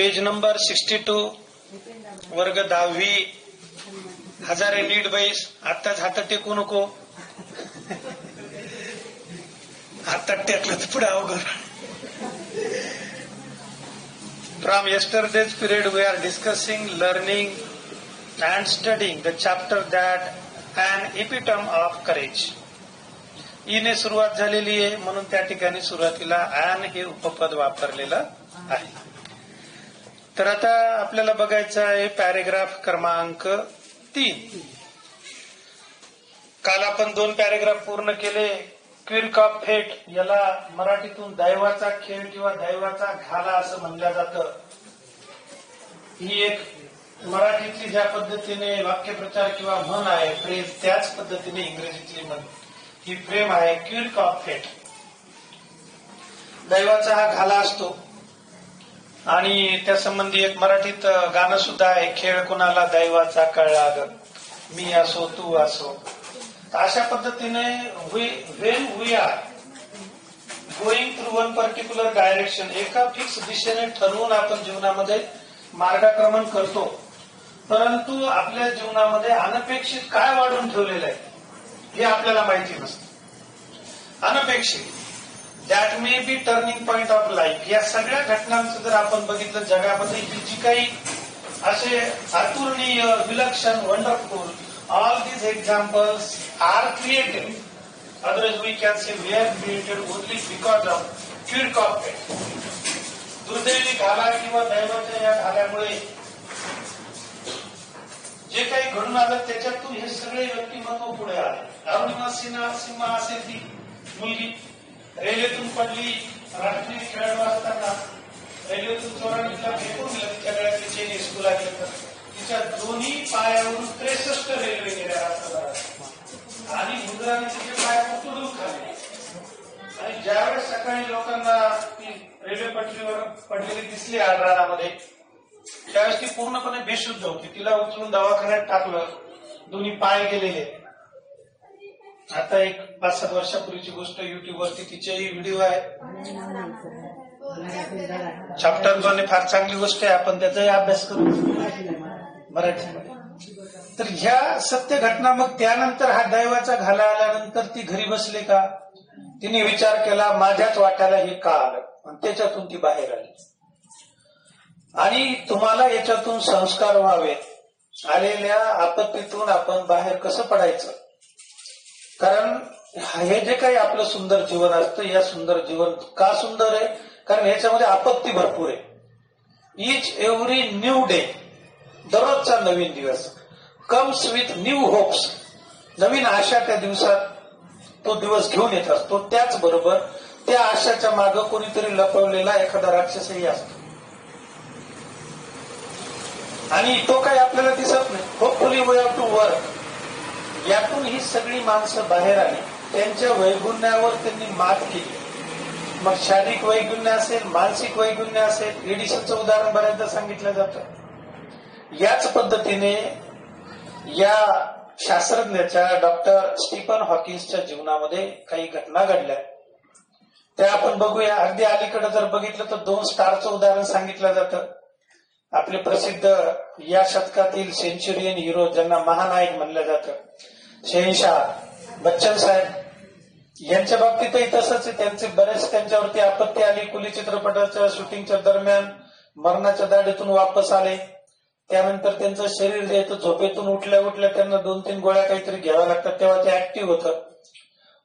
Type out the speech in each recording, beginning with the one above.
Page number 62 वर्ग 10वी. हजारे नीट बैस. आत्ताच हातात टेकू नको. हातात टेकलं तर पुढे अवघड. From yesterday's period we are discussing learning and studying the chapter that an epitome of courage. ईने सुरुवात झालेली आहे म्हणून त्या ठिकाणी सुरुवातीला an हे उपपद वापरलेलं आहे. तर आता आपल्याला बघायचं आहे पॅरेग्राफ क्रमांक 3. काल आपण 2 पॅरेग्राफ पूर्ण केले. क्विर्क ऑफ फेट याला मराठीतून दैवाचा खेळ किंवा दैवाचा घाला असं म्हणलं जातं. ही एक मराठीतली ज्या पद्धतीने वाक्यप्रचार किंवा म्हण आहे फ्रेज, त्याच पद्धतीने इंग्रजीतली म्हण ही फ्रेम आहे. क्विर्क ऑफ फेट, दैवाचा हा घाला असतो. आणि त्या संबंधी एक मराठीत गाणं सुद्धा आहे, खेळ कुणाला दैवाचा कळला ग, मी असो तू असो. अशा पद्धतीने when we are going through one particular direction, एका फिक्स दिशेने ठरवून आपण जीवनामध्ये मार्गक्रमण करतो, परंतु आपल्या जीवनामध्ये अनपेक्षित काय वाढून ठेवलेलं आहे हे आपल्याला माहिती नसतं. अनपेक्षित that may be turning point of life. या सगळ्या घटनांचं जर आपण बघितलं जगामध्ये की जी काही असे अतुलनीय, विलक्षण, wonderful, all these examples are created. Otherwise we can say we are created only because of quirk of fate. दुर्दैवी घाला किंवा दैवाच्या या घाल्यामुळे जे काही घडून आलं त्याच्यातून हे सगळे व्यक्तिमत्व पुढे आले. अरुणिमा सिन्हा असेल ती मुलगी रेल्वेतून पडली, राष्ट्रीय खेळाडू असताना रेल्वेतून चोराने तिला फेकून दिलं. तिच्या गळ्यातली चेन स्कूला गेलं. तिच्या दोन्ही पायावरून 63 रेल्वे गेल्या रात्रभरात आणि मुद्राने तिचे पाय तुडून खाल्ले. आणि ज्यावेळेस सकाळी लोकांना ती रेल्वे पटरीवर पडलेली दिसली आळरानामध्ये, त्यावेळेस ती पूर्णपणे बेशुद्ध होती. तिला उचलून दवाखान्यात टाकलं. दोन्ही पाय गेलेले. आता एक 5-7 वर्षापूर्वीची गोष्ट, युट्यूबवरती तिचेही व्हिडिओ आहे. चॅप्टर 2 फार चांगली गोष्ट आहे, आपण त्याचाही अभ्यास करू मराठीमध्ये. तर ह्या सत्य घटना, मग त्यानंतर हा दैवाचा घाला आल्यानंतर ती घरी बसले का? तिने विचार केला माझ्याच वाट्याला हे का आलं, आणि त्याच्यातून ती बाहेर आली. आणि तुम्हाला याच्यातून संस्कार व्हावे, आलेल्या आपत्तीतून आपण बाहेर कसं पडायचं. कारण हे जे काही आपलं सुंदर जीवन असतं, या सुंदर जीवन का सुंदर आहे? कारण ह्याच्यामध्ये आपत्ती भरपूर आहे. ईच एव्हरी न्यू डे, दररोजचा नवीन दिवस, कम्स विथ न्यू होप्स, नवीन आशा त्या दिवसात तो दिवस घेऊन येत असतो. त्याचबरोबर त्या आशाच्या मागे कोणीतरी लपवलेला एखादा राक्षसही असतो आणि तो काही आपल्याला दिसत नाही. Hopefully we have to work. यातून ही सगळी माणसं बाहेर आली, त्यांच्या वैगुण्यावर त्यांनी मात केली. मग शारीरिक वैगुण्य असेल, मानसिक वैगुण्य असेल. एडिसनचं उदाहरण बऱ्याचदा सांगितलं जातं. याच पद्धतीने या शास्त्रज्ञाच्या डॉक्टर स्टीफन हॉकिन्सच्या जीवनामध्ये काही घटना घडल्या, त्या आपण बघूया. अगदी अलीकडे जर बघितलं तर 2 स्टारचं उदाहरण सांगितलं जातं. आपले प्रसिद्ध या शतकातील सेंचुरियन हिरो, ज्यांना महानायक म्हणलं जातं, शहनशाह बच्चन साहेब, यांच्या बाबतीतही तसंच आहे. त्यांचे बरेच त्यांच्यावरती आपत्ती आली. कुली चित्रपटाच्या शूटिंगच्या दरम्यान मरणाच्या दाढीतून वापस आले. त्यानंतर त्यांचं शरीर जे आहे झोपेतून उठल्या त्यांना 2-3 गोळ्या काहीतरी घ्याव्या लागतात, तेव्हा ते ऍक्टिव्ह होतं.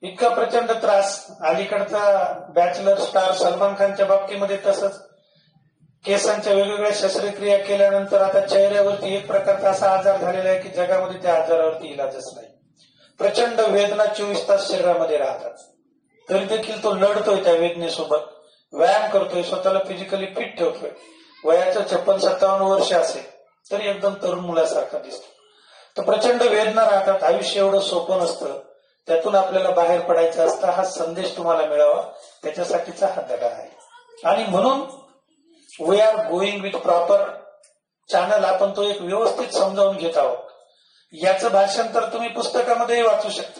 इतका प्रचंड त्रास. अलीकडचा बॅचलर स्टार सलमान खानच्या बाबतीमध्ये तसंच. केसांच्या वेगवेगळ्या शस्त्रक्रिया केल्यानंतर आता चेहऱ्यावरती एक प्रकारचा असा आजार झालेला आहे की जगामध्ये त्या आजारावरती इलाजच नाही. प्रचंड वेदना 24 तास शरीरामध्ये राहतात. तरी देखील तो लढतोय त्या वेदनेसोबत, व्यायाम करतोय, स्वतःला फिजिकली फिट ठेवतोय. वयाचं 56-57 वर्ष असेल तरी एकदम तरुण मुलासारखा दिसतो. तर प्रचंड वेदना राहतात. आयुष्य एवढं सोपं नसतं, त्यातून आपल्याला बाहेर पडायचं असतं. हा संदेश तुम्हाला मिळावा त्याच्यासाठीचा हा धडा आहे. आणि म्हणून we are going with proper channel. आपण तो एक व्यवस्थित समजावून घेत आहोत. याचं भाषांतर तुम्ही पुस्तकामध्येही वाचू शकता.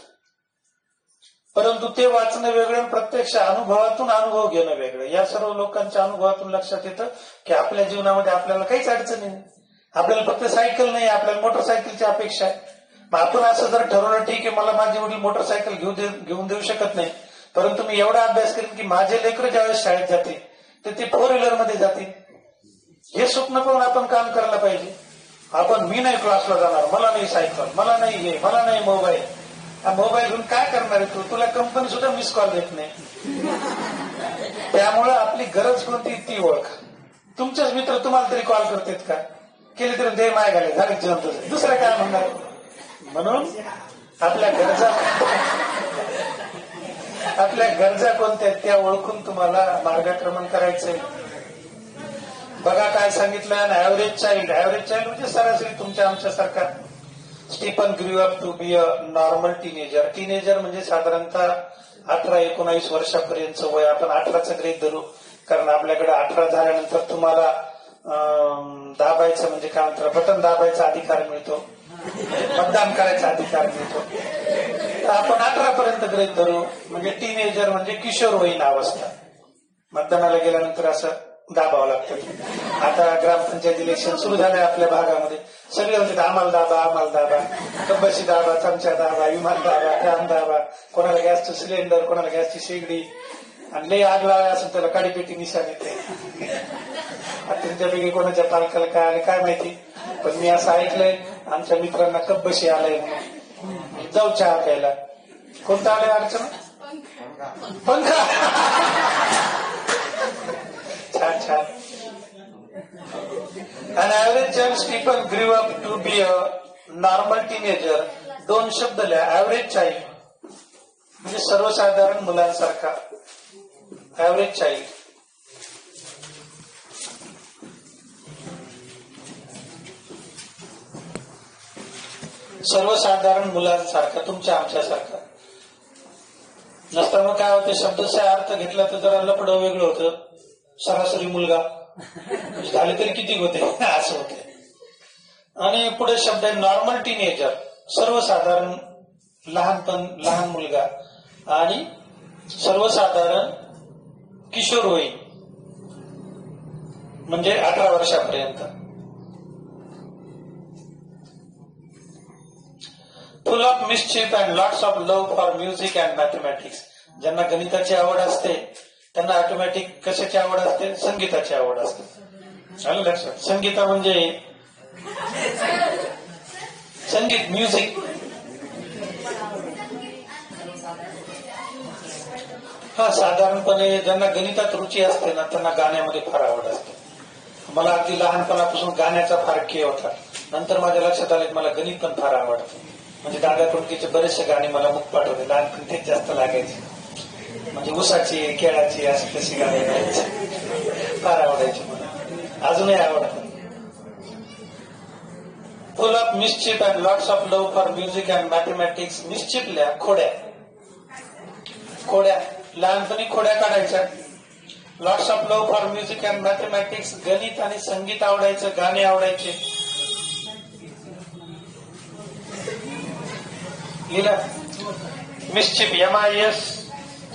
परंतु ते वाचणं वेगळं, प्रत्यक्ष अनुभवातून अनुभव घेणं वेगळं. या सर्व लोकांच्या अनुभवातून लक्षात येतं की आपल्या जीवनामध्ये आपल्याला काहीच अडचणी नाही. आपल्याला फक्त सायकल नाही, आपल्याला मोटरसायकलची अपेक्षा आहे. मग आपण असं जर ठरवलं, ठीक आहे मला माझी वडील मोटरसायकल घेऊन देऊ शकत नाही, परंतु मी एवढा अभ्यास करेन की माझे लेकरं ज्यावेळेस शाळेत जातील तर ते 4 व्हीलर मध्ये जातील. हे स्वप्न पाहून आपण काम करायला पाहिजे. आपण मी नाही क्लासला जाणार, मला नाही सायकल, मला नाही हे, मला नाही मोबाईल. हा मोबाईल घेऊन काय करणार आहे तू? तुला कंपनी सुद्धा मिस कॉल देत नाही. त्यामुळे आपली गरज कोणती ती ओळख. तुमचेच मित्र तुम्हाला तरी कॉल करतात का? केले तरी दे माय घाले झाले जीवन तुझं, दुसरं काय म्हणणार. म्हणून आपल्या गरजा कोणत्या त्या ओळखून तुम्हाला मार्गक्रमण करायचंय. बघा काय सांगितलं, ऍव्हरेज चाइल्ड म्हणजे सरासरी तुमच्या आमच्यासारखा. Stephen grew up to be a normal teenager. Teenager म्हणजे साधारणतः 18-19 वर्षापर्यंतचं वय. आपण 18चं ग्रेड धरू, कारण आपल्याकडे 18 झाल्यानंतर तुम्हाला दाबायचं म्हणजे काय म्हणतात, बटन दाबायचा अधिकार मिळतो, मतदान करायचा अधिकार मिळतो. तर आपण 18 पर्यंत ग्रेड धरू, म्हणजे टीनेजर म्हणजे किशोरवयीन अवस्था. मतदानाला गेल्यानंतर असं दाबावं लागतं. आता ग्रामपंचायत इलेक्शन सुरू झालंय आपल्या भागामध्ये, सगळे म्हणतात आम्हाला दाबा, आम्हाला दाबा, कब्बशी दाबा, चमचा दाबा, विमान दाबा, ड्राम दाबा, कोणाला गॅसचं सिलेंडर, कोणाला गॅसची शेगडी, आणि लई आग लावाय असेल त्याला काडीपेटी निशाण येते. तुमच्यापैकी कोणाच्या पालकाला काय आलं काय माहिती, पण मी असं ऐकलंय आमच्या मित्रांना कब्बशी आलंय म्हणून. जाऊ चहा प्यायला. कोणतं आलंय अडचण? पंखा. छान छान. An average child Stephen grew up to be a normal teenager. 2 शब्द लिहा. ऍव्हरेज चाइल्ड म्हणजे सर्वसाधारण मुलांसारखा. Average child. सर्वसाधारण मुलांसारखा, तुमच्या आमच्यासारखा. नसताना काय होतं, शब्दाचा अर्थ घेतला तर जरा लपडं वेगळं होतं. सरासरी मुलगा झाले तरी किती होते असं होते. आणि पुढे शब्द आहे नॉर्मल टीनेजर, सर्वसाधारण लहान मुलगा, आणि सर्वसाधारण किशोरवयीन म्हणजे 18 वर्षापर्यंत. फुल of mischief and lots of love for music and mathematics. ज्यांना गणिताची आवड असते त्यांना ऑटोमॅटिक कशाची आवड असते? संगीताची आवड असते. आलं लक्षात? संगीता म्हणजे संगीत, म्युझिक. हा, साधारणपणे ज्यांना गणितात रुची असते ना त्यांना गाण्यामध्ये फार आवड असते. मला अगदी लहानपणापासून गाण्याचा फार खेळ होता. नंतर माझ्या लक्षात आले मला गणित पण फार आवडतं. म्हणजे दादा कुंडकीचे बरेचसे गाणे मला मुख पाठवले. लहानपणी तेच जास्त लागायचे. म्हणजे उसाची, केळाची अशी तशी गाणी गायची, फार आवडायची मला, अजूनही आवडतं. Full of mischief and lots of love for music and mathematics. मिस्चिफल्या खोड्या, लहानपणी खोड्या काढायच्या. Lots of love for music and mathematics, गणित आणि संगीत आवडायचं, गाणे आवडायचे. लिहिला mischief,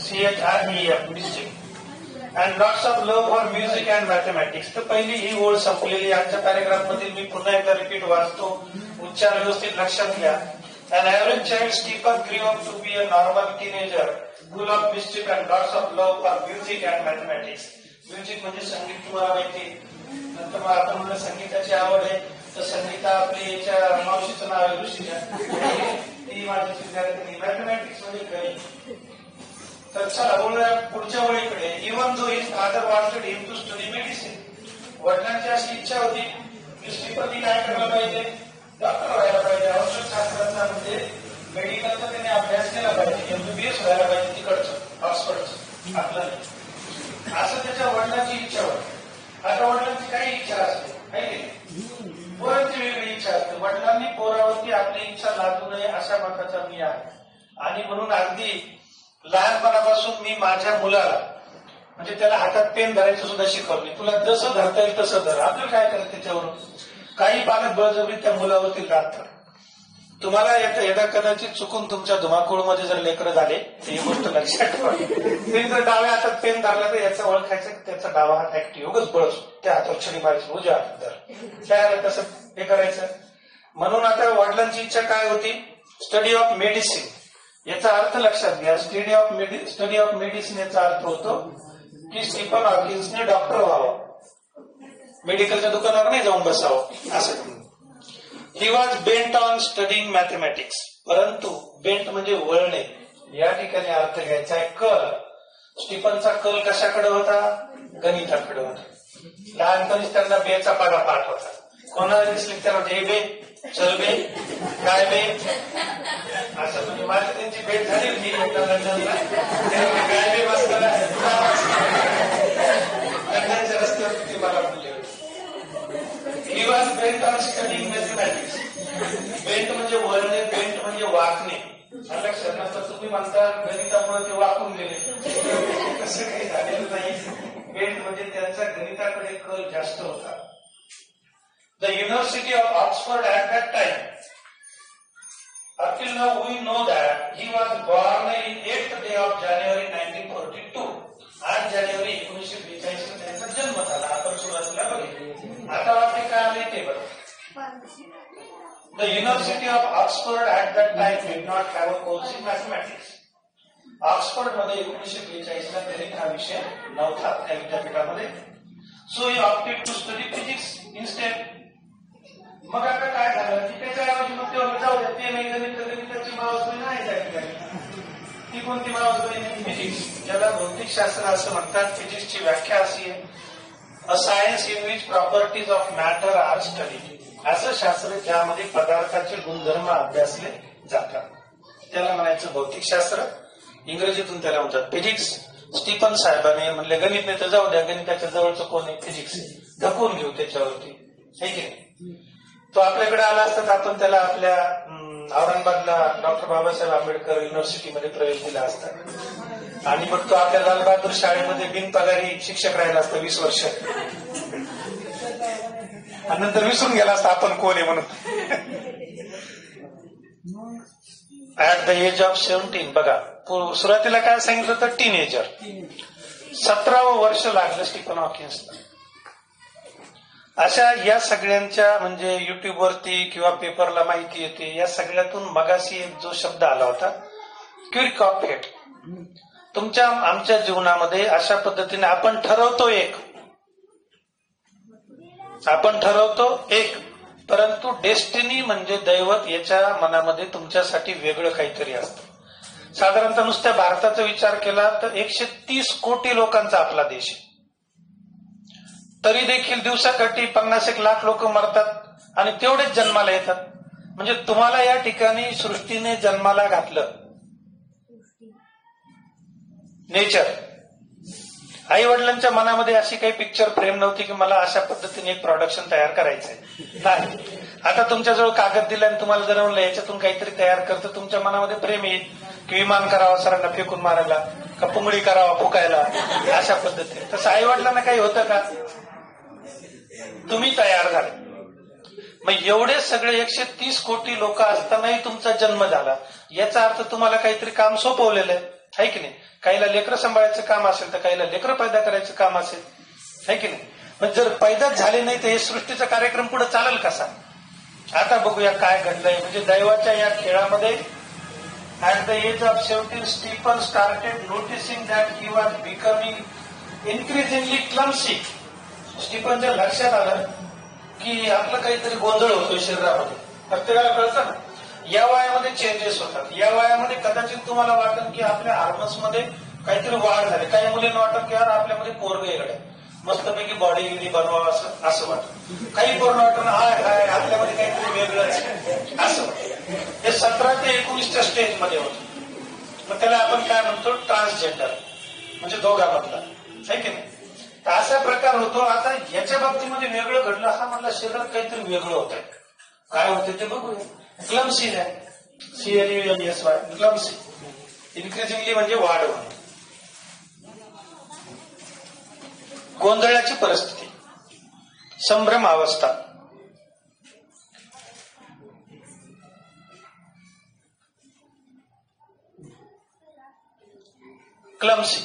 MISCHREF, mischief and lots of love for music and mathematics. तर पहिली ही ओळ संपलेली. आजच्या पॅरेग्राफ मध्ये मी पुन्हा एकदा रिपीट वाचतो, उच्चार व्यवस्थित लक्षात घ्या. An average child Stephen grew up to be a normal teenager, full of mischief and lots of love for music and mathematics. Music म्हणजे संगीत, तुम्हाला माहिती. नंतर मग आपण म्हणलं संगीताची आवड आहे, तर संगीता आपली याच्या मावशीचं नाव आहे ऋषीच्या, ती माझी विद्यार्थी. मॅथमॅटिक्स म्हणजे गणित. तर चला बोलूया पुढच्या वळीकडे. Even though his father wanted him to study medicine. वडिलांची अशी इच्छा होती की स्टीफननी काय करायला पाहिजे? डॉक्टर व्हायला पाहिजे. औषधशास्त्राचा म्हणजे मेडिकलचा त्याने अभ्यास केला पाहिजे, MBBS व्हायला पाहिजे तिकडचं, ऑक्सफर्डचं. आपलं असं त्याच्या वडिलांची इच्छा होती. आता वडिलांची काही इच्छा असते, पोरांची वेगळी इच्छा असते. वडिलांनी पोरावरती आपली इच्छा लादू नये अशा मताचा मी आहे. आणि म्हणून अगदी लहानपणापासून मी माझ्या मुलाला म्हणजे त्याला हातात पेन धरायचं सुद्धा शिकवलं. तुला जसं धरता येईल तसं धर. आपल्याला काय करायचं त्याच्यावरून? काही पालक बळजबरी त्या मुलावरती लादतात. तुम्हाला एकदा कदाचित चुकून तुमच्या धुमाकूळमध्ये जर लेकरं झाले तर ही गोष्ट लक्षात ठेवा. तुम्ही जर डाव्या हातात पेन धरला तर याचं ओळखायचं त्याचा डावा हात ऍक्टिव्ह उगाच बळच त्या हातावर छडी मारायची उजव्या हातात धर त्याला तसं हे करायचं. म्हणून आता वडिलांची इच्छा काय होती, स्टडी ऑफ मेडिसिन. याचा अर्थ लक्षात घ्या, स्टडी ऑफ मेडिसिन याचा अर्थ होतो की स्टीफन हॉकिन्सने डॉक्टर व्हावं, मेडिकलच्या दुकानावर नाही जाऊन बसावं असं. He was bent on studying mathematics. परंतु बेंट म्हणजे वळणे, या ठिकाणी अर्थ घ्यायचा आहे कल. स्टीफनचा कल कशाकडे होता, गणिताकडे होता. लहानपणीच त्यांना बेचा पाडा पाठ होता. कोणाला दिसले त्याला हे बे, चल बे, काय बे असं. म्हणजे माझी त्यांची भेट झाली होती लंडनला, काय बे वाचताना लंडनच्या रस्त्यावर ती मला बोलली होती. He was bent on studying mathematics. Bent म्हणजे वळणे, बेंट म्हणजे वाकणे. लक्षात नसतं तुम्ही म्हणता गणितामुळे ते वाकून गेले, तसं काही झालेलं नाही. बेंट म्हणजे त्यांचा गणिताकडे कल जास्त होता. The University of Oxford at that time, until now we know that he was born in 8th day of January 1942. 8 जानेवारी 1942 त्यांचा जन्म झाला. आपण सुरुवातीला बघितले. आता वाटते काय आले table. The University of Oxford at that time did not have a course in mathematics. Oxford मध्ये 1942 ला गणित हा विषय नव्हता त्या विद्यापीठामध्ये. So he opted to study physics instead. मग आता काय झालं की त्याच्याऐवजी मग तेवढं जाऊ द्या, ते नाही गणित, गणिताची मावसबळी नाही त्या. ती कोणती मावसबळी, फिजिक्स. ज्याला भौतिकशास्त्र असं म्हणतात. फिजिक्सची व्याख्या अशी आहे, a science in which properties of matter are studied. असं शास्त्र ज्यामध्ये पदार्थाचे गुणधर्म अभ्यासले जातात त्याला म्हणायचं भौतिकशास्त्र. इंग्रजीतून त्याला म्हणतात फिजिक्स. स्टीफन साहेबांनी म्हणले गणित नाही तर जाऊ द्या, गणिताच्या जवळचं कोण आहे, फिजिक्स. धकून घेऊ त्याच्यावरती, है की नाही. तो आपल्याकडे आला असता तर आपण त्याला आपल्या औरंगाबादला डॉक्टर बाबासाहेब आंबेडकर युनिव्हर्सिटीमध्ये प्रवेश दिला असता आणि मग तो आपल्या लालबहादूर शाळेमध्ये बिनपगारी शिक्षक राहिला असता 20 वर्ष आणि नंतर विसरून गेला असता आपण कोण आहे म्हणून. ऍट द एज ऑफ 17 बघा, सुरुवातीला काय सांगितलं होतं, टीनेजर. 17वं वर्ष लागलं स्टीफन हॉकिन्सला. अशा या सगळ्यांच्या म्हणजे युट्यूबवरती किंवा पेपरला माहिती येते. या सगळ्यातून मगाशी एक जो शब्द आला होता क्विक ऑफ फेट. तुमच्या आमच्या जीवनामध्ये अशा पद्धतीने आपण ठरवतो एक, परंतु डेस्टिनी म्हणजे दैवत याच्या मनामध्ये तुमच्यासाठी वेगळं काहीतरी असतं. साधारणतः नुसत्या भारताचा विचार केला तर 130 कोटी लोकांचा आपला देश आहे. तरी देखील दिवसाकाठी 50-1 लाख लोक मरतात आणि तेवढेच जन्माला येतात. म्हणजे तुम्हाला या ठिकाणी सृष्टीने जन्माला घातलं, नेचर. आई वडिलांच्या मनामध्ये अशी काही पिक्चर फ्रेम नव्हती की मला अशा पद्धतीने एक प्रोडक्शन तयार करायचंय. नाही, आता तुमच्याजवळ कागद दिला आणि तुम्हाला जर म्हणलं याच्यातून काहीतरी तयार करतं, तुमच्या मनामध्ये प्रेम येईल की विमान करावं सरांना फेकून मारायला, का पुंगळी करावा फुकायला, अशा पद्धतीने. तसं आई वडिलांना काही होतं का, तुम्ही तयार झाले. मग एवढे सगळे 130 कोटी लोक असतानाही तुमचा जन्म झाला. याचा अर्थ तुम्हाला काहीतरी काम सोपवलेलं आहे की नाही. काहीला लेकरं सांभाळायचं काम असेल तर काहीला लेकरं पैदा करायचं काम असेल, है की नाही. मग जर पैदाच झाले नाही तर हे सृष्टीचा कार्यक्रम पुढे चालेल कसा. आता बघूया काय घडलंय. म्हणजे दैवाच्या या खेळामध्ये at the age of 17 Stephen started noticing that he was becoming increasingly clumsy. स्टीफनच्या लक्षात आलं की आपलं काहीतरी गोंधळ होतोय शरीरामध्ये. प्रत्येकाला कळतं ना, या वयामध्ये चेंजेस होतात. या वयामध्ये कदाचित तुम्हाला वाटेल की आपल्या हार्मोन्समध्ये काहीतरी वाढ झाली. काही मुलींना वाटत की यार आपल्यामध्ये पोरग येगड मस्तपैकी बॉडी गिडी बनवावं असं वाटतं. काही पोरं वाटतं हाय आपल्यामध्ये काहीतरी वेगळं असं वाटतं. हे 17 ते 19च्या स्टेजमध्ये होतं. मग त्याला आपण काय म्हणतो, ट्रान्सजेंडर, म्हणजे दोघांमधला, आहे की नाही. तर असा प्रकार होतो. आता याच्या बाबतीमध्ये वेगळं घडलं. हा म्हणला शरीरात काहीतरी वेगळं होत आहे. काय होते ते बघूया. क्लमसी आहे, CLUMSY, क्लमसी. इन्क्रीजिंगली म्हणजे वाढ होणे. गोंधळाची परिस्थिती, संभ्रम अवस्था. क्लम्सी.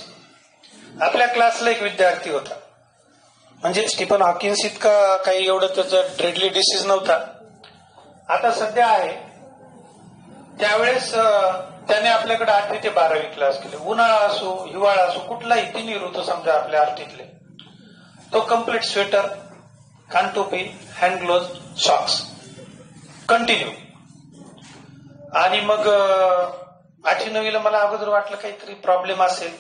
आपल्या क्लासला एक विद्यार्थी होता, म्हणजे स्टीफन हॉकिन्स इतका काही एवढं त्याचं डेडली डिसीज नव्हता, आता सध्या आहे. त्यावेळेस त्याने आपल्याकडे 8वी ते 12वी क्लास केले. उन्हाळा असो हिवाळा असो कुठलाही तिन्ही ऋतू समजा आपल्या आरटीतले, तो कम्प्लीट स्वेटर, कानटोपी, हँड ग्लोव्ह, सॉक्स कंटिन्यू. आणि मग 8वी 9वीला मला अगोदर वाटलं काहीतरी प्रॉब्लेम असेल,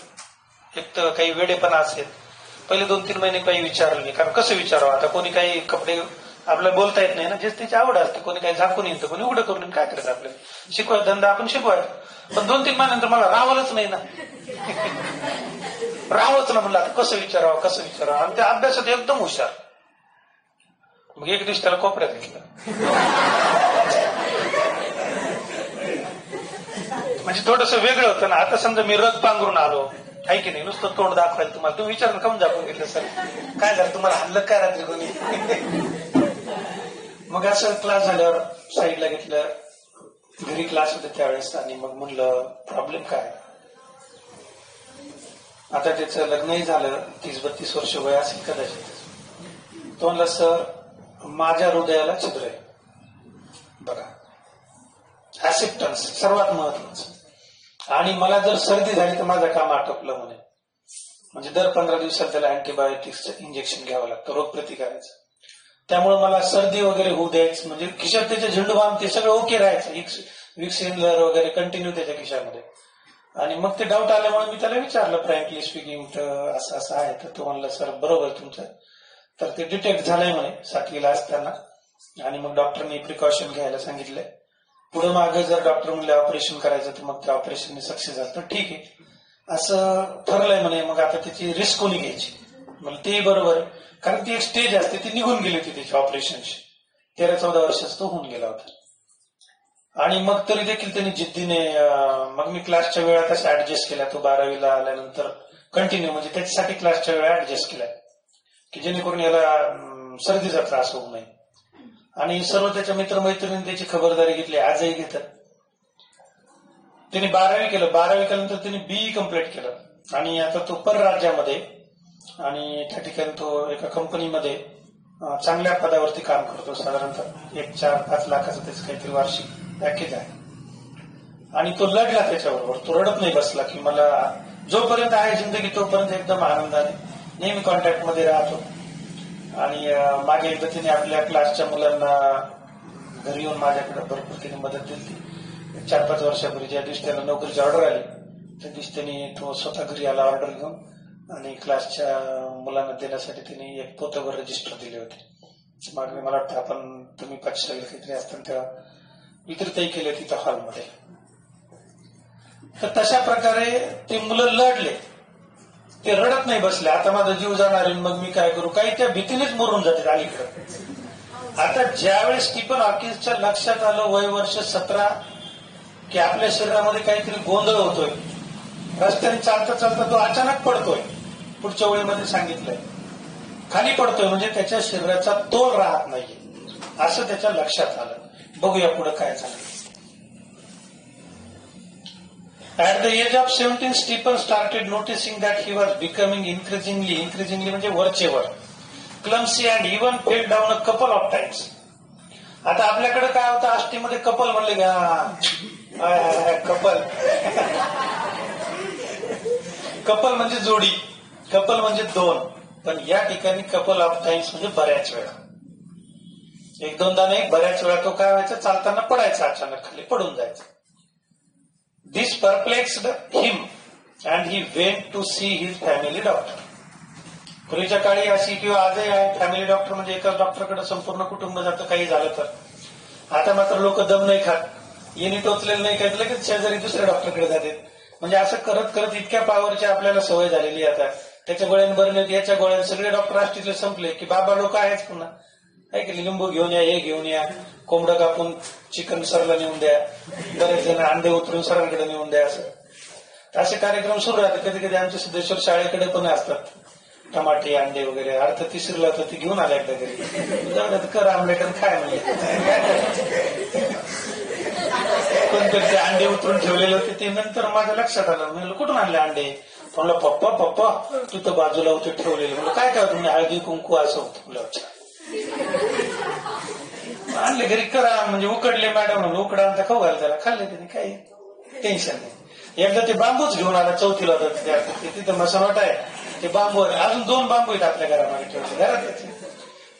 एक तर काही वेडेपणा असेल. पहिले 2-3 महिने काही विचारलं नाही, कारण कसं विचारावं आता, कोणी काही कपडे आपल्याला बोलता येत नाही ना, जे त्याची आवड असते, कोणी काही झाकून येतं, कोणी उघडं करून काय करायचं, आपल्याला शिकवायचा धंदा आपण शिकवायचा. पण 2-3 महिन्यानंतर मला राहावंच नाही ना, राहावंच ना, म्हणलं कसं विचारावं कसं विचारावं. आणि त्या अभ्यासात एकदम हुशार. मग एक दिवस त्याला कोपऱ्यात घेतलं, म्हणजे थोडस वेगळं होतं ना. आता समजा मी रग पांघरून आलो आहे की नाही, नुसतं तोंड दाखवायला तुम्हाला, तुम्ही विचार काऊन दाखवून घेतलं, सर काय झालं तुम्हाला, हल्लं काय रात्री कोणी. मग असं क्लास झाल्यावर साईडला घेतलं, घरी क्लास होते त्यावेळेस, आणि मग म्हणलं प्रॉब्लेम काय. आता त्याचं लग्नही झालं, 30-32 वर्ष वय असेल कदाचित. तो म्हणला सर माझ्या हृदयाला छिद्र आहे. बघा, ऍक्सेप्टन्स सर्वात महत्वाचं. आणि मला जर सर्दी झाली तर माझं काम आटोपलं म्हणे. म्हणजे दर 15 दिवसात त्याला अँटीबायोटिक्सचं इंजेक्शन घ्यावं लागतं, रोगप्रतिकाराचं. त्यामुळे मला सर्दी वगैरे होऊ द्यायचं, म्हणजे खिशात त्याचे झेंडूबाम ते सगळं ओके राहायचं, विक्स इनलर वगैरे कंटिन्यू त्याच्या खिशामध्ये. आणि मग ते डाऊट आल्यामुळे मी त्याला विचारलं फ्रँकली स्पीकिंग, असं असं आहे. तर तो म्हणला सर बरोबर तुमचं. तर ते डिटेक्ट झालंय म्हणे 7वीला असताना. आणि मग डॉक्टरनी प्रिकॉशन घ्यायला सांगितलंय. पुढे मागे जर डॉक्टर म्हणले ऑपरेशन करायचं तर मग त्या ऑपरेशनने सक्सेस झालं तर ठीक आहे, असं ठरलंय म्हणे. मग आता त्याची रिस्क कोणी घ्यायची, म्हणजे ते बरोबर आहे, कारण ती एक स्टेज असते, ती निघून गेली होती त्याची ऑपरेशनची. 13-14 वर्षाचा तो होऊन गेला होता. आणि मग तरी देखील त्यांनी जिद्दीने, मग मी क्लासच्या वेळा कशा ऍडजस्ट केल्या, तो 12वीला आल्यानंतर कंटिन्यू, म्हणजे त्याच्यासाठी क्लासच्या वेळा ऍडजस्ट केल्या की जेणेकरून याला सर्दीचा त्रास होऊ नये. आणि सर्व त्याच्या मित्रमैत्रिणी त्याची खबरदारी घेतली, आजही घेतात. त्यांनी 12वी केलं, 12वी केल्यानंतर त्यांनी BE कम्प्लीट केलं. आणि आता तो परराज्यामध्ये, आणि त्या ठिकाणी तो एका कंपनीमध्ये चांगल्या पदावरती काम करतो. साधारणतः 4-5 लाखाचं त्याचं काहीतरी वार्षिक पॅकेज आहे. आणि तो लढला त्याच्याबरोबर, तो रडत नाही बसला की मला जोपर्यंत आहे जिंदगी तोपर्यंत एकदम आनंदाने नेहमी कॉन्टॅक्टमध्ये राहतो. आणि मागे एकदा तिने आपल्या क्लासच्या मुलांना घरी येऊन माझ्याकडे भरपूर तिने मदत दिली. 4-5 वर्षापूर्वी ज्या दिवशी त्याला नोकरीची ऑर्डर आली त्या दिवशी त्यांनी तो स्वतः घरी आला ऑर्डर घेऊन, आणि क्लासच्या मुलांना देण्यासाठी त्यांनी एक पोतभर रजिस्टर दिले होते. मागे मला वाटतं तुम्ही 500 काहीतरी असताना तेव्हा वितरितही केले तिथं हॉलमध्ये. तर तशा प्रकारे ते मुलं लढले, ते रडत नाही बसले. आता माझा जीव जाणार आहे, मग मी काय करू, काही त्या भीतीनेच मरून जाते अलीकडे. आता ज्यावेळेस स्टीफन हॉकिन्सच्या लक्षात आलं वय वर्ष 17 की आपल्या शरीरामध्ये काहीतरी गोंधळ होतोय, रस्त्याने चालता चालता तो अचानक पडतोय, पुढच्या वेळेमध्ये सांगितलंय खाली पडतोय, म्हणजे त्याच्या शरीराचा तोल राहत नाहीये, असं त्याच्या लक्षात आलं. बघूया पुढे काय झालं. At the age of 17, Stephen started noticing that he was becoming increasingly म्हणजे वरचेवर clumsy and even fell down a couple of times. आता आपल्याकडे काय होतं आष्टीमध्ये, कपल म्हणले का कपल कपल म्हणजे जोडी, कपल म्हणजे 2, पण या ठिकाणी कपल ऑफ टाइम्स म्हणजे बऱ्याच वेळा, 1-2दा नाही बऱ्याच वेळा तो काय व्हायचं, चालताना पडायचा, अचानक खाली पडून जायचं. This perplexed him and he went to see his family doctor. पूर्वीच्या काळी अशी किंवा आजही आहे फॅमिली डॉक्टर, म्हणजे एकाच डॉक्टरकडे संपूर्ण कुटुंब जातं काही झालं तर. आता मात्र लोक दम नाही खात, येणी टोचलेलं नाही काय लगेच शेजारी दुसऱ्या डॉक्टरकडे जाते. म्हणजे असं करत करत इतक्या पॉवरची आपल्याला सवय झालेली आता. त्याच्या गोळ्यांबरोबर याच्या गोळ्या सगळे डॉक्टर आष्टीतले संपले की बाबा लोक आहेच पुन्हा, आहे की लिंबू घेऊन या, हे घेऊन या, कोंबडं कापून चिकन सरला नेऊन द्या, बरेच जण अंडे उतरून सरांकडे नेऊन द्या, असं असे कार्यक्रम सुरू राहतात. कधी कधी आमच्या सिद्धेश्वर शाळेकडे पण असतात टमाटे अंडे वगैरे. अर्थ तिसरीला होतं ती घेऊन आल्या एकदा घरी, कर आमलेट काय म्हणजे कोणतरी ते अंडे उतरून ठेवलेले होते. ते नंतर माझ्या लक्षात आलं, म्हणलं कुठून आणले अंडे, म्हणलं पप्पा पप्पा तू तर बाजूला होते ठेवलेलं. म्हणलं काय काय तुम्ही हळदी कुंकू असं होतं. म्हणलं अच्छा आणले घरी करा म्हणजे उकडले मॅडम म्हणून उकडा आता खाऊ घाल त्याला. खाल्ले त्याने काही टेन्शन नाही. एकदा ते बांबूच घेऊन आला चौथीला होता तिथं मसनवाट आहे ते बांबू अजून 2 बांबू आहेत आपल्या घरामध्ये ठेवले घरात.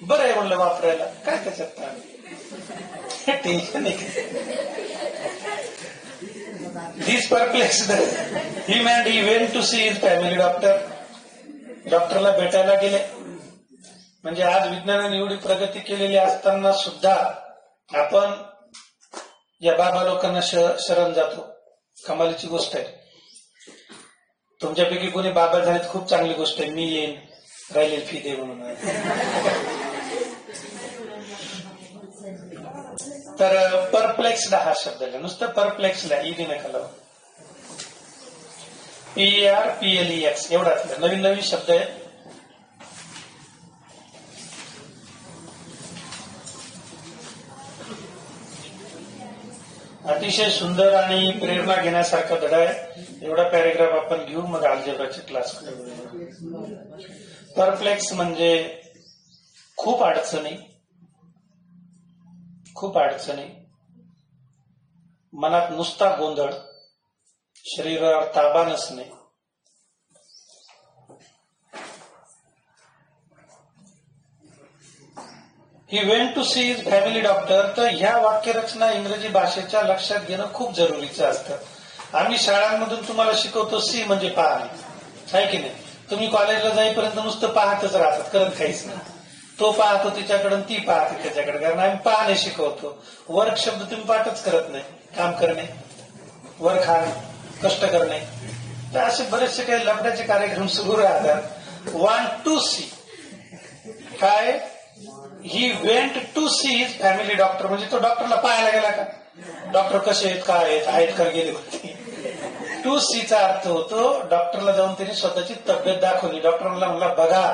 बरं आहे म्हणलं वापरायला काय त्याच्यात टेन्शन नाही. This perplexed him and he went to see his family doctor. डॉक्टरला भेटायला गेले. म्हणजे आज विज्ञानाने एवढी प्रगती केलेली असताना सुद्धा आपण या बाबा लोकांना शरण जातो. कमालीची गोष्ट आहे. तुमच्यापैकी कोणी बाबा झालेत खूप चांगली गोष्ट आहे. मी येईन राहिलेली फी दे म्हणून. तर परप्लेक्स्ड हा शब्द आहे. नुसतं परप्लेक्स्ड आहे इथे नका लावू. PERPLEX एवढाच नवीन नवीन शब्द आहे. अतिशय सुंदर आणि प्रेरणा घेण्यासारखा धडा आहे. एवढा पॅरेग्राफ आपण घेऊ मग अल्जेब्राचे क्लास करू. परप्लेक्स म्हणजे खूप अडचणी, खूप अडचणी, मनात नुसता गोंधळ, शरीरावर ताबा नसणे. He went to see his family doctor. तर ह्या वाक्यरचना इंग्रजी भाषेच्या लक्षात घेणं खूप जरुरीचं असतं. आम्ही शाळांमधून तुम्हाला शिकवतो सी म्हणजे पाहणे, आहे की नाही. तुम्ही कॉलेजला जाईपर्यंत नुसतं पाहतच राहतात, करत काहीच नाही. तो पाहतो तिच्याकडे, ती पाहते त्याच्याकडे, कारण आम्ही पाहणे शिकवतो. वर्क शब्द तुम्ही पाठच करत नाही. काम करणे, वर्क हा कष्ट करणे. तर असे बरेचसे काही लफड्याचे कार्यक्रम सुरू राहतात. वॉन्ट टू सी काय, he went to see his family doctor म्हणजे तो डॉक्टरला पाहायला गेला का, डॉक्टर कसे आहेत, काय आहेत का गेले होते. टू सीचा अर्थ होतो डॉक्टरला जाऊन त्यांनी स्वतःची तब्येत दाखवली. डॉक्टरला म्हणला बघा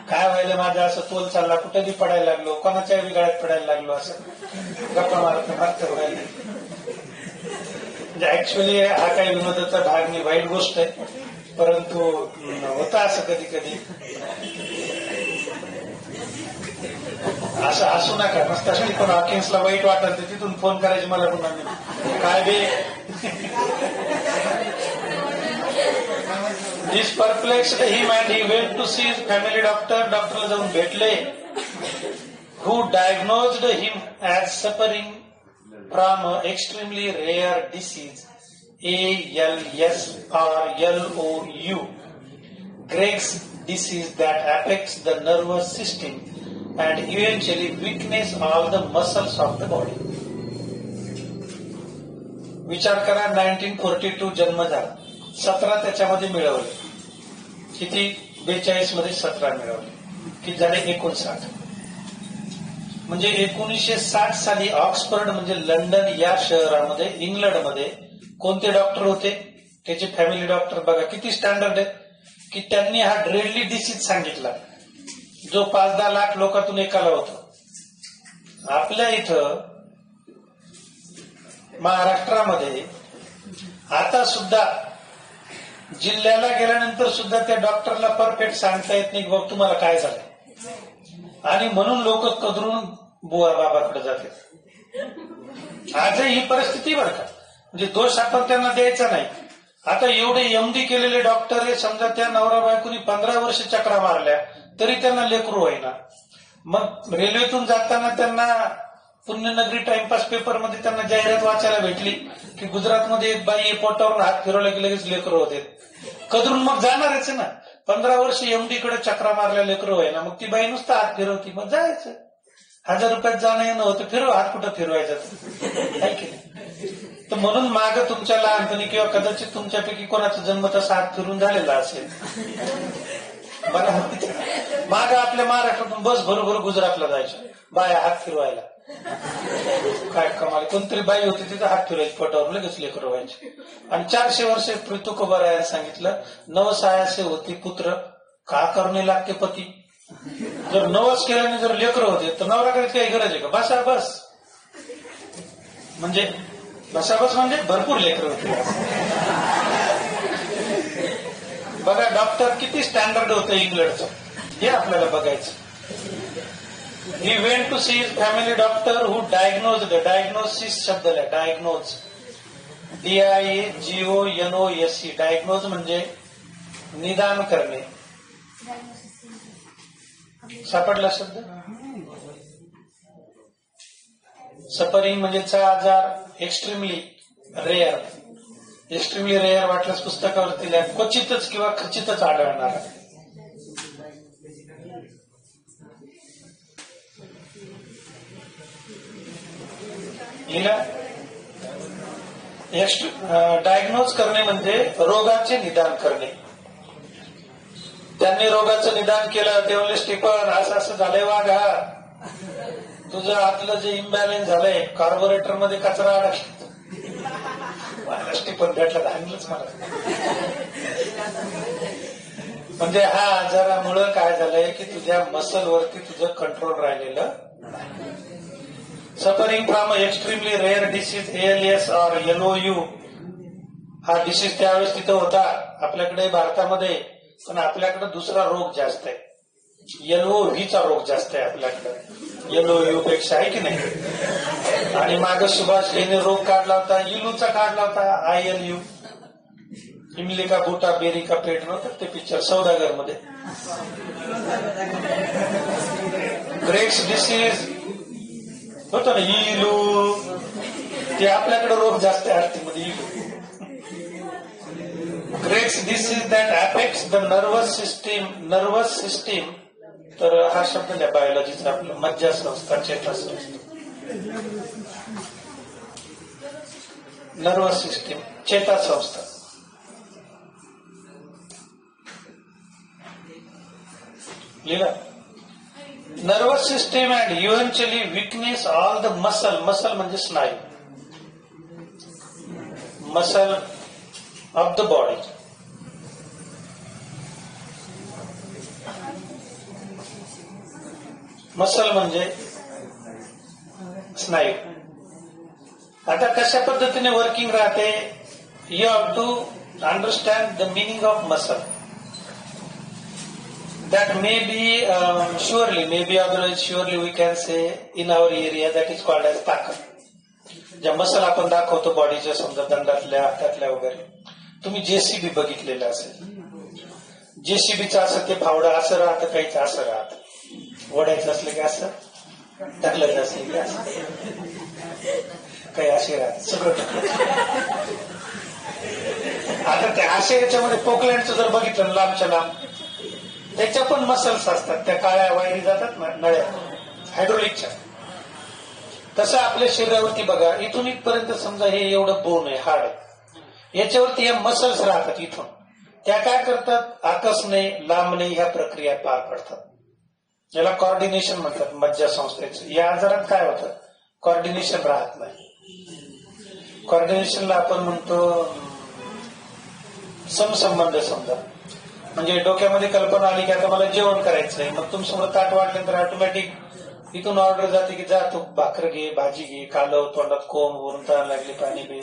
काय व्हायला माझं, असं तोल चालला, कुठेही पडायला लागलो, कोणाच्या विगाळ्यात पडायला लागलो, असं गप्पा मारत मारत व्हायला. म्हणजे ऍक्च्युअली हा काही विनोदाचा भाग नाही, वाईट गोष्ट आहे, परंतु होता असं कधी कधी. असं हसू नका, नसतं पण हॉकिन्सला वाईट वाटत तिथून फोन करायचे मला पुन्हा काय बे. This perplexed him and he went to see his family doctor. डॉक्टरला जाऊन भेटले. Who diagnosed him as suffering from an extremely rare disease, ALS/LOU, Greg's disease that affects the nervous system and eventually weakness all the muscles of the body. विचार करा, 1942 जन्म झाला, 17 त्याच्यामध्ये मिळवले. किती, 42 मध्ये 17 मिळवले, किती झाले 59. म्हणजे 1960 साली ऑक्सफर्ड म्हणजे लंडन या शहरामध्ये, इंग्लंडमध्ये कोणते डॉक्टर होते, त्याचे फॅमिली डॉक्टर. बघा किती स्टँडर्ड आहे की त्यांनी हा ड्रेडली डिसीज सांगितला जो 5-10 लाख लोकांतून एकाला होतो. आपल्या इथं महाराष्ट्रामध्ये आता सुद्धा जिल्ह्याला गेल्यानंतर सुद्धा त्या डॉक्टरला परफेक्ट सांगता येत नाही बाबा तुम्हाला काय झालंय, आणि म्हणून लोक कदरून बुवा बाबाकडे जातात. आजही ही परिस्थिती बरं का, म्हणजे दोष आपण त्यांना द्यायचा नाही. आता एवढे एमडी केलेले डॉक्टर आहे, समजा त्या नवरा बायकोनी 15 वर्ष चक्रा मारल्या तरी त्यांना लेकरू होईना. मग रेल्वेतून जाताना त्यांना पुण्यनगरी टाइमपास पेपरमध्ये त्यांना जाहिरात वाचायला भेटली की गुजरातमध्ये एक बाई पोटावरून हात फिरवला की लगेच लेकरं होते. कदरून मग जाणारच ना. 15 वर्ष एमडी कडे चक्रा मारल्या लेकरं होय ना, मग ती बाई नुसतं हात फिरवती, मग जायचं. 1000 रुपयात जाणं येणं होतं, फिरव हात, कुठं फिरवायचं. तर म्हणून माग तुमच्या लहानपणी किंवा कदाचित तुमच्यापैकी कोणाचा जन्म तसा हात फिरून झालेला असेल. बरोबर, माग आपल्या महाराष्ट्रातून बस भरोभर गुजरातला जायचं बाया हात फिरवायला. काय कमाल, कोणतरी बाई होती तिथं हात फिरायची पोटावर, लगेच लेकर व्हायचे. आणि 400 वर्ष तुकोबारायाने सांगितलं, नवसायासे होती पुत्र का करणे लागते पती. जर नवस केल्याने जर लेकर होते तर नवरा करायची काही गरज आहे का. बसा बस म्हणजे भरपूर लेकर होते. बघा डॉक्टर किती स्टँडर्ड होतं इंग्लंडचं, हे आपल्याला बघायचं. He went to see his family doctor who diagnosed. Diagnosis शब्द आहे, डायग्नोज, DIAGONOSE. डायग्नोज म्हणजे निदान करणे. सापडला शब्द. सफरिंग म्हणजे आजार. Extremely rare. एक्स्ट्रीमली रेअर वाटल्यास पुस्तकावरती क्वचितच किंवा खचितच आढळणार. डायग्नोज करणे म्हणजे रोगाचे निदान करणे. त्यांनी रोगाचं निदान केलं. ते म्हणले स्टीफन असं असं झालंय वाघा, तुझं आतलं जे इम्बॅलेन्स झालंय, कार्बोरेटर मध्ये कचरा अडकला. स्टीफन भेटला धान्यच मला. म्हणजे हा आजारामुळं काय झालंय की तुझ्या मसलवरती तुझं कंट्रोल राहिलेलं. Suffering from extremely rare disease ALS और LOU. हा डिसीज त्यावेळेस तिथं होता आपल्याकडे भारतामध्ये, पण आपल्याकडे दुसरा रोग जास्त आहे. LOV चा रोग जास्त आहे आपल्याकडे LOU पेक्षा, आहे की नाही. आणि माग सुभाष यांनी रोग काढला होता, इलूचा काढला होता, ILU, इमलिका बुटा बेरिका पेट नव्हतं ते पिक्चर सौदागर मध्ये. ग्रेट्स डिसीज होतं ना, इलू. ते आपल्याकडे रोग जास्त आहे आरतीमध्ये, इलू. Greats disease that affects the nervous system. तर हा शब्द आहे बायोलॉजीचा आपलं. मज्जासंस्था, चेतासंस्था, नर्वस सिस्टीम, चेतासंस्था. लिहिला. Nervous system and eventually weakness all the muscle. Muscle म्हणजे स्नायू. Muscle of the body. Muscle म्हणजे स्नायू. आता कशा पद्धतीने वर्किंग राहते, you have to understand the meaning of muscle. That may be surely, maybe otherwise surely we can say in our area that is called as ताकद. ज्या muscle आपण दाखवतो बॉडीच्या, समजा दंडातल्या, हातातल्या वगैरे. तुम्ही JCB बघितलेलं असेल. JCBचं असं ते फावडं असं राहतं, काहीच असं राहतं. ओढायचं असलं की असं, ढकलायचं असलं की असं, काही असे राहत सगळं. आता त्या असे याच्यामध्ये पोकलँडचं जर बघितलं लांबच्या लांब, त्याच्या पण मसल्स असतात. त्या काळ्या वायरी जातात ना नळ्या हायड्रोलिकच्या. तसं आपल्या शरीरावरती बघा, इथून इथपर्यंत समजा हे एवढं बोन आहे, हाड आहे, याच्यावरती या मसल्स राहतात. इथून त्या काय करतात, आकसणे, लांबणे ह्या प्रक्रिया पार पडतात. याला कॉर्डिनेशन म्हणतात मज्जासंस्थेचं. या आजारात काय होतं, कॉर्डिनेशन राहत नाही. कॉर्डिनेशनला आपण म्हणतो समसंबंध. समजा म्हणजे डोक्यामध्ये कल्पना आली की आता मला जेवण करायचंय, मग तुमच्यासमोर ताट वाटल्यानंतर ऑटोमॅटिक इथून ऑर्डर जाते की जा तू भाकर घे, भाजी घे, कालव, तोंडात कोंब, वरून तहान लागली, पाणी घे.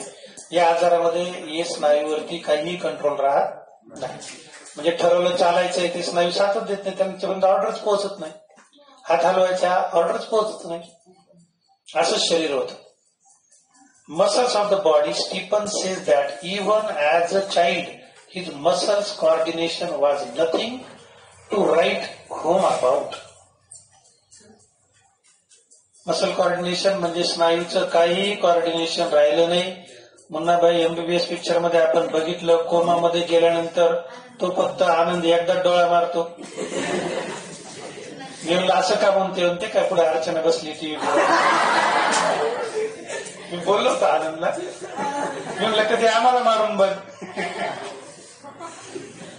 या आजारामध्ये हे स्नायूवरती काहीही कंट्रोल राहत नाही. म्हणजे ठरवलं चालायचंय, ते स्नायू साथच देत नाही, त्यांच्यापर्यंत ऑर्डरच पोहोचत नाही. हात हलवायच्या ऑर्डरच पोहोचत नाही. असंच शरीर होतं. Muscles of the body. Stephen says that even as a child his muscles coordination was nothing to write home about. Muscle coordination म्हणजे स्नायूचं काही कॉर्डिनेशन राहिलं नाही. मुन्नाभाई MBBS पिक्चर मध्ये आपण बघितलं, कोमामध्ये गेल्यानंतर तो फक्त आनंद एकदा डोळा मारतो. मी म्हणलं असं का म्हणते काय, पुढे अर्चना बसली ती. मी बोललो होतो आनंदला, मी म्हणलं कधी आम्हाला मारून बघ.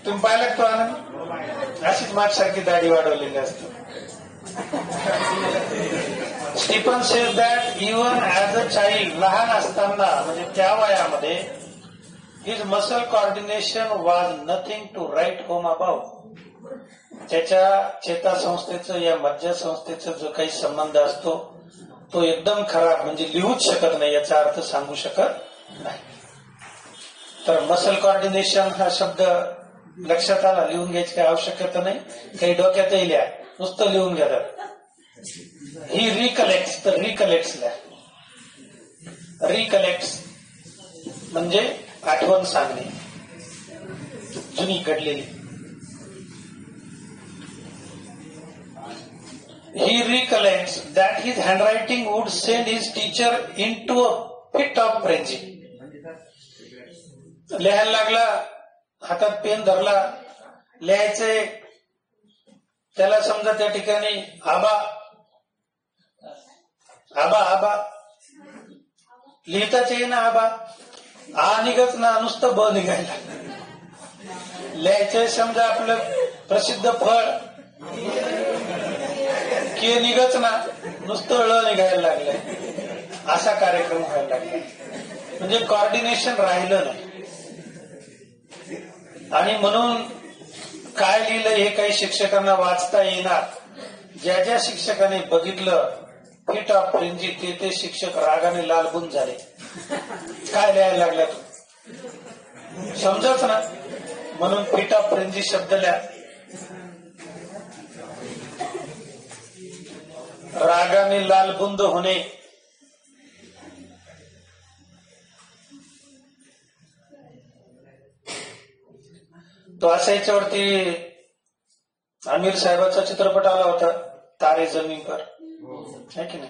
तुम्ही पाहिलं तो आनंद, अशीच माझ्यासारखी दाढी वाढवलेली असते. Stephen says that even as a child, लहान असताना म्हणजे त्या वयामध्ये, his muscle coordination was nothing to write home about. त्याच्या चेतासंस्थेचं या मज्जासंस्थेचा जो काही संबंध असतो तो एकदम खराब, म्हणजे लिहूच शकत नाही, याचा अर्थ सांगू शकत नाही. तर मसल कॉर्डिनेशन हा शब्द लक्षात आला? लिहून घ्यायची काही आवश्यकता नाही, काही डोक्यातही लिहा, नुसतं लिहून घेतात. ही रिकलेक्ट्स, तर रिकलेक्ट्स लिहा. रिकलेक्ट्स म्हणजे आठवण सांगणे, जुनी घडलेली. He recollects that his handwriting would send his teacher into a pit of frenzy. लिहायला लागला, हातात पेन धरला, लिहायचंय. त्याला समजा त्या ठिकाणी आबा आबा आबा लिहिताच येईना, आबा आ निघत ना, नुसतं ब निघायला. लिहायचंय समजा आपलं प्रसिद्ध फळ के निघत ना, नुसतं ळ निघायला लागलंय. असा कार्यक्रम व्हायला लागला. म्हणजे कॉर्डिनेशन राहिलं नाही. आणि म्हणून काय लिहिलं हे काही शिक्षकांना वाचता येणार. ज्या ज्या शिक्षकाने बघितलं फिट ऑफ फ्रेंजी, ते शिक्षक रागाने लालबुंद झाले. काय लिहायला लागला तू, समजच ना. म्हणून फिट ऑफ फ्रेंजी शब्द लिहा. रागाने लालबुंद होणे. तो असा याच्यावरती आमिर साहेबांचा चित्रपट आला होता, तारे जमीन पर, है की नाही?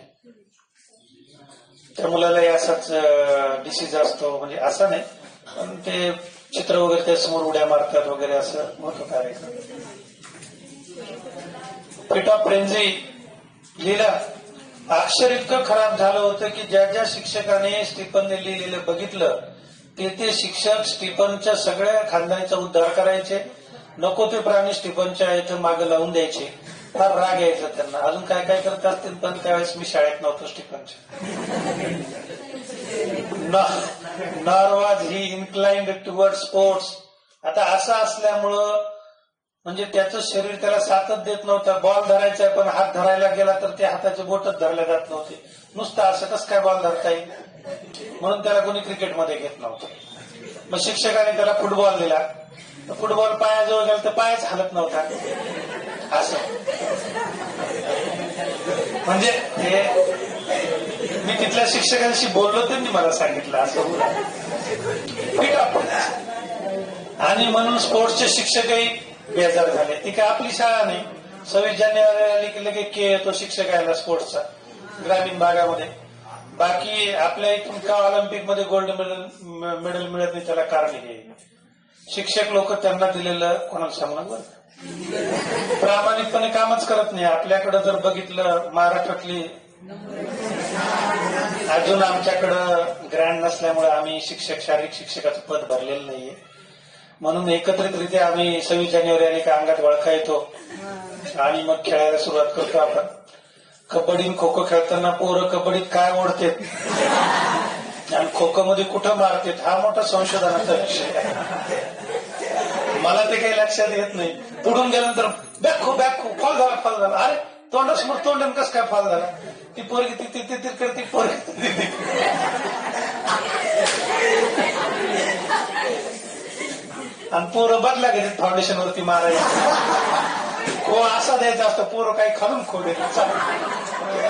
त्या मुलालाही असाच डिसीज असतो, म्हणजे असा नाही, पण ते चित्र वगैरे त्या समोर उड्या मारतात वगैरे, असं होतं कार्यक्रम. फिट ऑफ फ्रेंजी लिहिला. अक्षर इतकं खराब झालं होतं की ज्या ज्या शिक्षकाने स्टीफनने लिहिलेलं बघितलं ते शिक्षक स्टीफनच्या सगळ्या खानदानीचा उद्धार करायचे. नको ते प्राणी स्टीफनच्या इथं मागे लावून द्यायचे. फार राग यायचा त्यांना. अजून काय काय करत असतील, पण त्यावेळेस मी शाळेत नव्हतो स्टीफनच्या. Nor was he inclined toward sports. आता असं असल्यामुळं म्हणजे त्याचं शरीर त्याला साथच देत नव्हतं. बॉल धरायचा पण हात धरायला गेला तर ते हाताचे बोटच धरले जात नव्हते. नुसतं असं कसं काय बॉल धरता येईल, म्हणून त्याला कोणी क्रिकेटमध्ये घेत नव्हतं. मग शिक्षकाने त्याला फुटबॉल दिला. फुटबॉल पायाजवळ गेला तर पायच हालत नव्हता. असं म्हणजे मी तिथल्या शिक्षकांशी बोललो, त्यांनी मला सांगितलं असं. आणि म्हणून स्पोर्ट्सचे शिक्षकही बेजार झाले. ती काय आपली शाळा नाही. 26 जानेवारी लगे के येतो शिक्षक यायला स्पोर्ट्सचा ग्रामीण भागामध्ये. बाकी आपल्या इथून का ऑलिम्पिक मध्ये गोल्ड मेडल मिळत नाही, त्याला कारण हे शिक्षक लोक त्यांना दिलेलं कोणाला सांगणार बरं, प्रामाणिकपणे कामच करत नाही. आपल्याकडे जर बघितलं, महाराष्ट्रातली अजून आमच्याकडं ग्रँड नसल्यामुळे आम्ही शारीरिक शिक्षकाचं पद भरलेलं नाहीये. म्हणून एकत्रितरित्या आम्ही 26 जानेवारी आली का अंगात वळखा येतो आणि मग खेळायला सुरुवात करतो. आपण कबड्डी खो खो खेळताना पोरं कबड्डीत काय ओढतात आणि खो खो मध्ये कुठं मारतात, हा मोठा संशोधनाचा विषय आहे. मला ते काही लक्षात येत नाही. पुढून गेल्यानंतर बॅखो फॉल झाला. अरे तोंडासमोर तोंड कसं काय फॉल झाला? ती पोरगी ती करते, पोरगी आणि पोरं बदला घेतात फाउंडेशन वरती मारायचं. हो असा द्यायचा असतो. पोरं काही खालून खो देतात.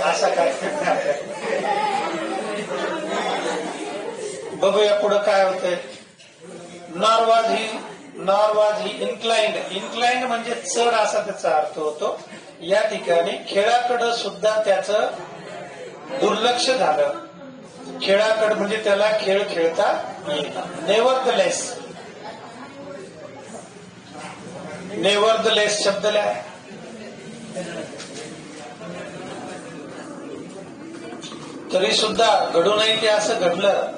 असा काय बघूया पुढं काय होतंय. नॉर वॉज ही इन्क्लाइंड म्हणजे चढ असा त्याचा अर्थ होतो. या ठिकाणी खेळाकडं सुद्धा त्याचं दुर्लक्ष झालं. खेळाकडं म्हणजे त्याला खेळ खेळता येईल. नेव्हरदलेस शब्द लिहा. तरी सुद्धा घडू नये ते असं घडलं.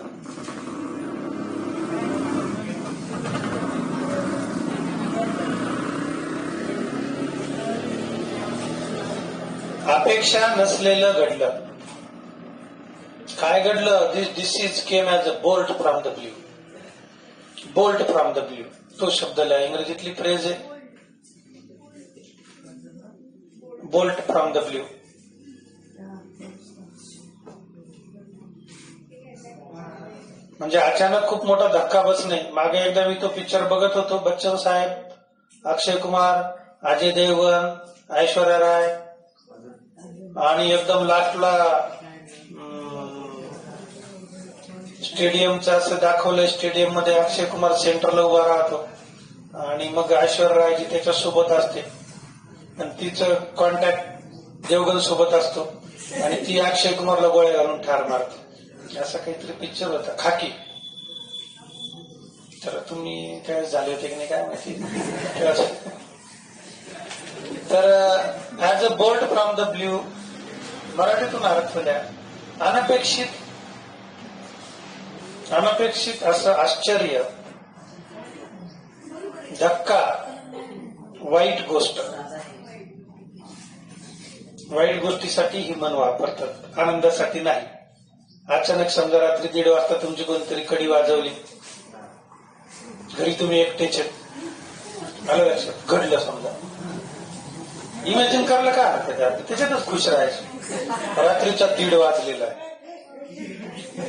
अपेक्षा नसलेलं घडलं. काय घडलं? This is came as a bolt from the blue. Bolt from the blue तो शब्द लिहा. इंग्रजीतली फ्रेज आहे बोल्ट फ्रॉम द ब्ल्यू. म्हणजे अचानक खूप मोठा धक्का बसणे. मागे एकदा मी तो पिक्चर बघत होतो, बच्चन साहेब अक्षय कुमार, अजय देवगण, ऐश्वर्या राय आणि एकदम लास्टला स्टेडियमचं असं दाखवलंय. स्टेडियम मध्ये अक्षय कुमार सेंटरला उभा राहतो आणि मग ऐश्वर्या रायजी त्याच्या सोबत असते आणि तिचं कॉन्टॅक्ट देवगण सोबत असतो आणि ती अक्षय कुमारला गोळ्या घालून ठार मारते. असा काहीतरी पिक्चर होता, खाकी. तर तुम्ही त्यावेळेस झाले होते की नाही काय माहिती. तर as a bolt from the blue, मराठीतून अर्थ द्या. अनपेक्षित असं आश्चर्य, धक्का, वाईट गोष्ट. वाईट गोष्टीसाठी ही मन वापरतात, आनंदासाठी नाही. अचानक समजा रात्री 1:30 वाजता तुमची कोणतरी कडी वाजवली, घरी तुम्ही एकटेच आलं लक्षात, घडलं समजा. इमॅजिन करायला काय हरकत आहे, त्याच्यातच खुश राहायचं. रात्रीचा 1:30 वाजलेला आहे,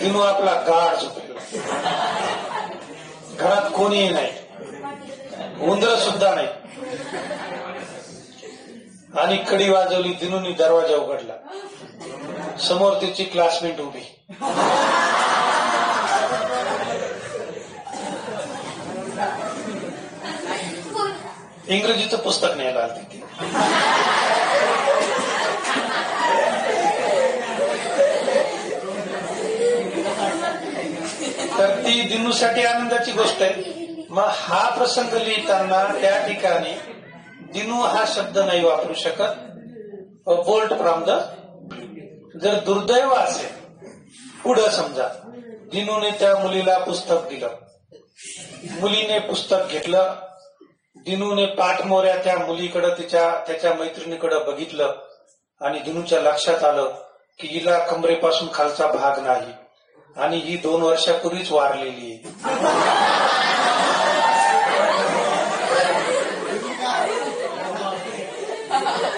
दिनू आपला गाढ झोपलेला, घरात कोणीही नाही, उंदर सुद्धा नाही आणि कडी वाजवली. दिनूनी दरवाजा उघडला, समोर तिची क्लासमेट उभी. इंग्रजीचं पुस्तक न्यायला आली ती. तर ती दिनूसाठी आनंदाची गोष्ट आहे. मग हा प्रसंग लिहिताना त्या ठिकाणी दिनू हा शब्द नाही वापरू शकत. बोल्ट फ्रॉम द, जर दुर्दैव असेल पुढं समजा दिनूने त्या मुलीला पुस्तक दिलं, मुलीने पुस्तक घेतलं, दिनूने पाठमोऱ्या त्या मुलीकडे त्याच्या मैत्रिणीकडे बघितलं आणि दिनूच्या लक्षात आलं की हिला कमरेपासून खालचा भाग नाही आणि ही 2 वर्षापूर्वीच वारलेली आहे.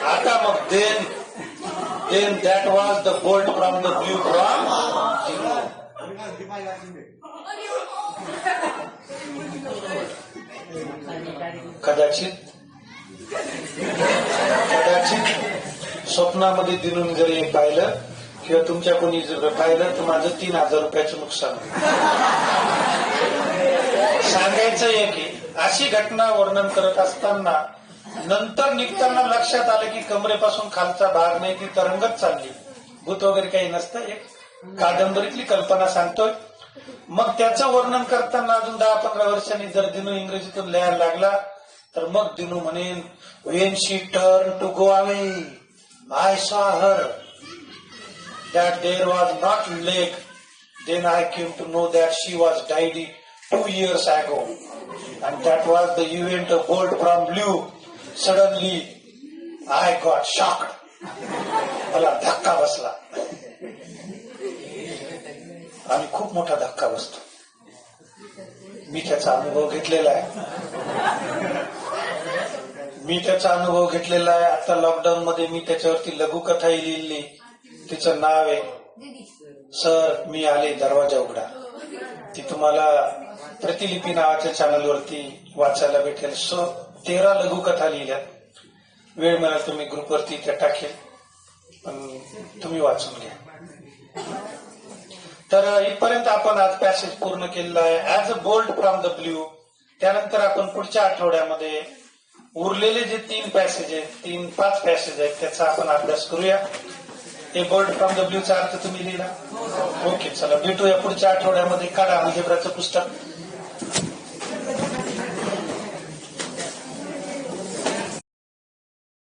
आता मग then that was the bolt from the blue from कदाचित स्वप्नामध्ये दिनून जरी पाहिलं किंवा तुमच्या कोणी जर पाहिलं तर माझं 3,000 रुपयाचं नुकसान. सांगायचं आहे की अशी घटना वर्णन करत असताना नंतर निघताना लक्षात आलं की कमरेपासून खालचा भाग नाही, ती तरंगत चालली. भूत वगैरे काही नसतं, एक कादंबरीतली कल्पना सांगतोय. मग त्याचं वर्णन करताना अजून 10-15 वर्षांनी जर दिनू इंग्रजीतून लिहायला लागला तर मग दिनू म्हणेन, when she turned to go away, I saw her, that there was not leg. Then I came to know that she was died 2 years ago, and that was the event of bolt from blue. Suddenly I got shocked. मला धक्का बसला आणि खूप मोठा धक्का बसतो. मी त्याचा अनुभव घेतलेला आहे. आता लॉकडाऊन मध्ये मी त्याच्यावरती लघुकथाही लिहिली. तिचं नाव आहे सर मी आले दरवाजा उघडा. ती तुम्हाला प्रतिलिपी नावाच्या चॅनलवरती वाचायला भेटेल. 13 लघुकथा लिहिल्या. वेळ मिळाला तुम्ही ग्रुपवरती त्या टाकेल, पण तुम्ही वाचून घ्या. तर इथपर्यंत आपण आज पॅसेज पूर्ण केलेला आहे, as a bolt from the blue. त्यानंतर आपण पुढच्या आठवड्यामध्ये उरलेले जे 3 पॅसेज आहेत, 5 पॅसेज आहेत, त्याचा आपण अभ्यास करूया. हे बोल्ट फ्रॉम द ब्ल्यूचा अर्थ तुम्ही लिहिला. ओके, चला भेटूया पुढच्या आठवड्यामध्ये. काढा अल्जेब्राचं पुस्तक.